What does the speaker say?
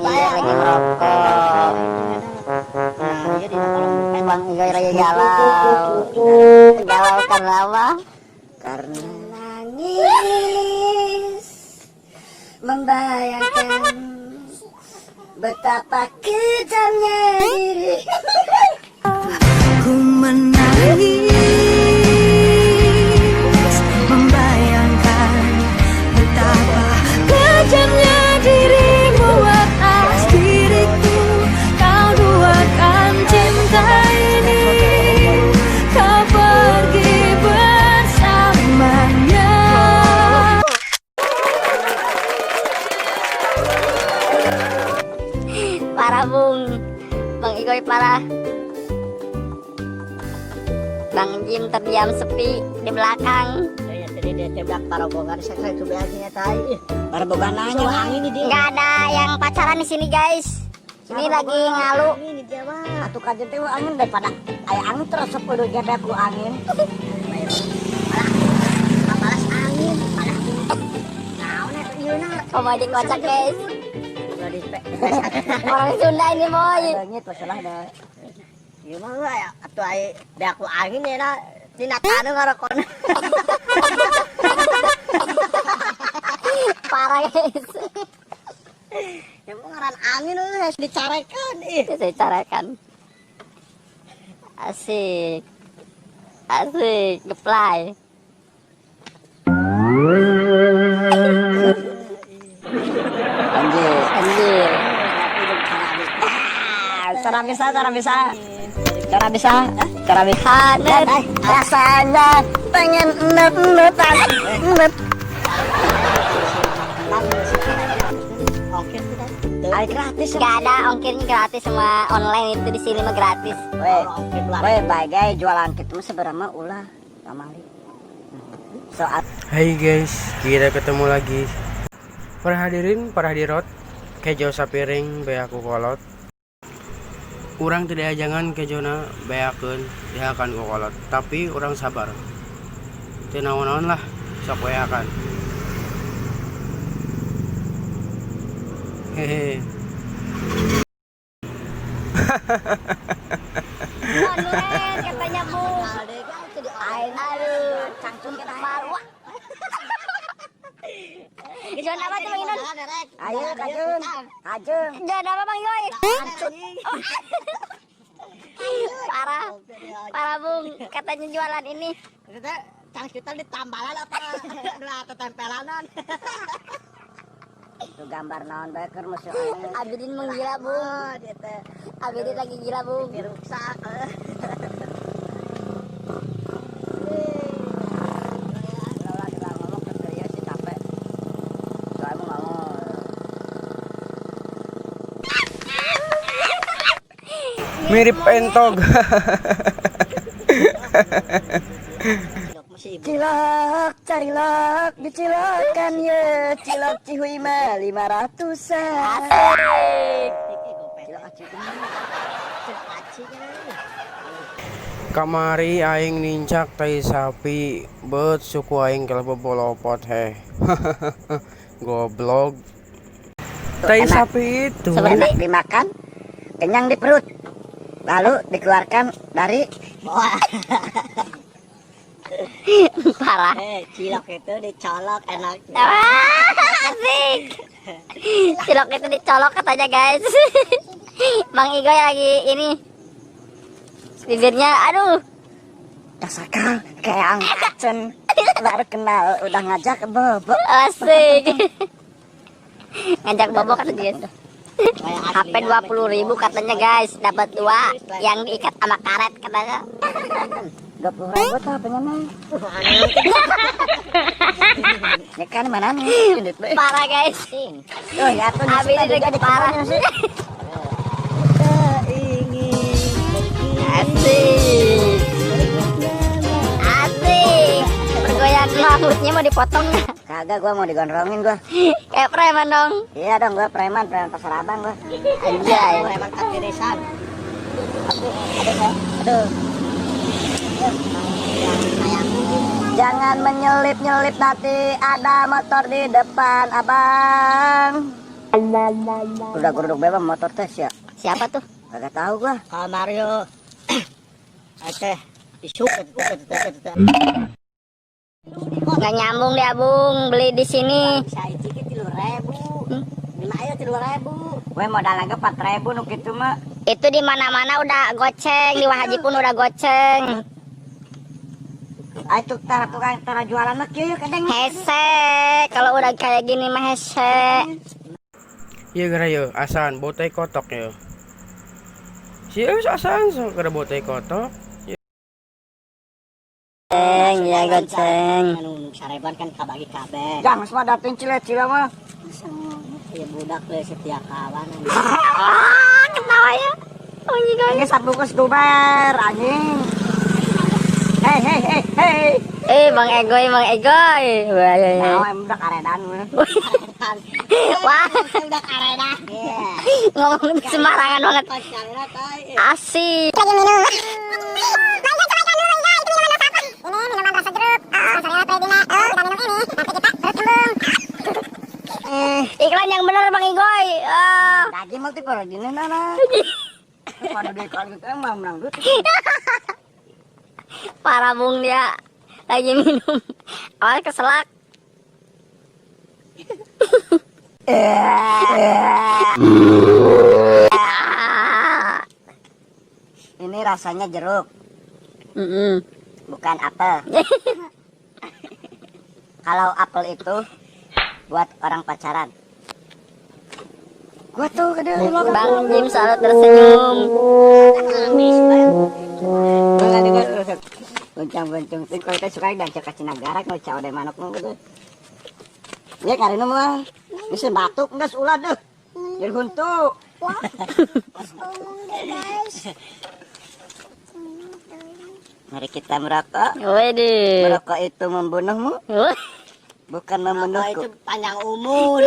Igoy lagi merokok. Bang Igoy lagi galau. Galau karena apa? Karena nangis membayangkan betapa kejamnya diri. Ku menangis membayangkan betapa kejamnya dirimu atas diriku. Kau duakan cinta ini, kau pergi bersamanya. Parah Bung, Bang Igoy parah. Bang Jim terdiam sepi di belakang. Ya tadi dia tembak para bogan saya kebiasanya tadi. Para bogan nanya angin ini dia. Nggak ada yang pacaran di sini guys. Ini lagi ngalu. Ini dia mah. Atuh kajen teh angin daripada aya angin terus sepuluh jadi aku angin. Malas angin, malah. Naon eta ieu na? Komedi kocak guys. Orang Sunda ini boy. Nyet masalah dah. Ieu mah aya atuh aya da aku angin ya na. Dina taneuh ngarakon. Parah guys. Yang ngaran angin harus dicarekan Saya carakan. Asik. Asik, ngeplay. Anjir. Anjir. Cara bisa. Rasanya pengen enet-enetan. Oke sudah. Ay gratis. Gak ada ongkirnya gratis, semua online itu di sini mah gratis. Weh, bagai jualan gitu seberapa ulah pamali. Soal Hai guys, kita ketemu lagi. Para hadirin, para hadirat, kejo sapiring beaku kolot. Urang tidak jangan kejona beakeun dihakan ku kolot, tapi orang sabar. Teu naon-naon lah, sok beakan. Hehe. Konduren katanya Bung. Aduh, cangcung kita malu. Jangan apa tuh Bang Inon? ayo kajung. Jangan apa Bang Igoy? Parah, parah Bung. Katanya jualan ini. Kita cangcutan ditambalan apa? Lah tempelanan. Itu gambar naon bae keur musuh angin. Abidin menggila Bung. Dia teh Abidin lagi gila Bung. rusak. Mirip entog. Cilok, carilok, dicilokan ye, cilok cihuy mah 500-an. Kamari aing nincak tai sapi, bet suku aing kalau bobolopot heh. Goblok. Tai Enak. sapi itu. Enak dimakan, kenyang di perut, lalu dikeluarkan dari bawah. Parah. Cilok itu dicolok enak. Asik. Cilok itu dicolok katanya guys. Bang Igoy lagi ini. Bibirnya aduh. Dasar kayak angkacen, baru kenal udah ngajak bobo. Asik. Ngajak bobo kata dia tuh. HP 20.000 katanya guys, dapat 2 yang diikat sama karet katanya. 20.000 tuh apanya mah? Ya kan mana nih? Parah guys. Oh ya tuh Abis itu lagi parah. Asik. Asik. Bergoyang rambutnya mau dipotong nggak? Kagak, gua mau digondrongin gua. Kayak preman dong. Iya dong, gua preman pasar abang gua. Anjay. Preman kaki desan. Aduh. Jangan menyelip-nyelip nanti ada motor di depan abang. Udah geruduk bebas motor tes ya. Siapa tuh? Kagak tahu gua. Kalau Mario. Teh isuk. Nggak nyambung deh Abung, beli di sini. Saya cicit 3.000. Lima ayo 3.000. Gue modal lagi 4.000 nuk itu mah. Itu di mana-mana udah goceng, di Wahaji pun udah goceng. Ayo tukang jualan mah kieu kadang. Hese, kalau udah kayak gini mah hese. Iya gara yo, asan botai kotok yo. Si Eus asan so kada botai kotok. Goceng, ya goceng. Anu sareban kan kabagi kabeh. Jangan semua dateng cile-cile mah. Ya budak le setiap kawan. Ketawa ya. Oh my god. Ini sabungkus duber anjing. Hei. Bang Egoy. Wah, ya, ya. Nah, udah karedan. Wah, Udah karedan. ngomong sembarangan banget. Asik. Lagi minum. Minuman rasa jeruk. Iklan yang benar Bang Igoy. Daging multi protein nana. Pada dia kalau kita mah menang duit. Parah Bung dia lagi minum. Awal keselak. Ini rasanya jeruk, Mm-mm. bukan apel. Kalau apel itu buat orang pacaran. Gua tuh Bang Jim selalu tersenyum. Goncang-goncang sih kalau kita suka dan cek Cinagara kalau cak ada manuk gitu. Ya karena mah bisa batuk enggak ulah deh. Jadi huntu. Mari kita merokok. Waduh. Merokok itu membunuhmu, bukan membunuhku. Itu panjang umur.